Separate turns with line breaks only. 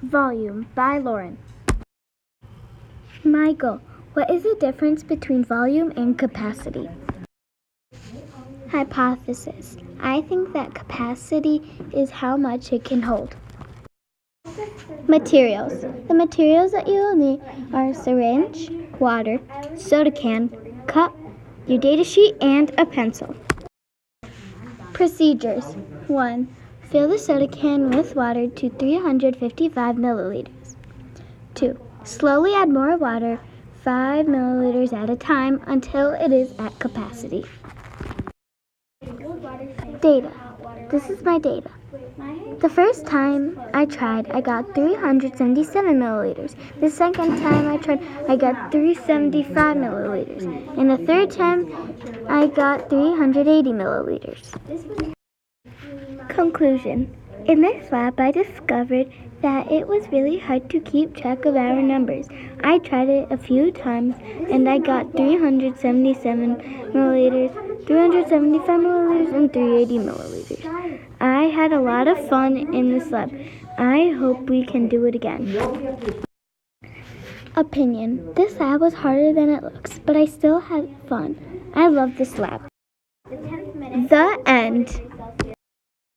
Volume by Lauren. Michael, what is the difference between volume and capacity? Hypothesis. I think that capacity is how much it can hold. Materials. The materials that you will need are syringe, water, soda can, cup, your data sheet, and a pencil. Procedures. 1. Fill the soda can with water to 355 milliliters. 2. Slowly add more water, 5 milliliters at a time, until it is at capacity. Data. This is my data. The first time I tried, I got 377 milliliters. The second time I tried, I got 375 milliliters. And the third time, I got 380 milliliters. Conclusion. In this lab, I discovered that it was really hard to keep track of our numbers. I tried it a few times, and I got 377 milliliters, 375 milliliters, and 380 milliliters. I had a lot of fun in this lab. I hope we can do it again. Opinion. This lab was harder than it looks, but I still had fun. I love this lab. The end.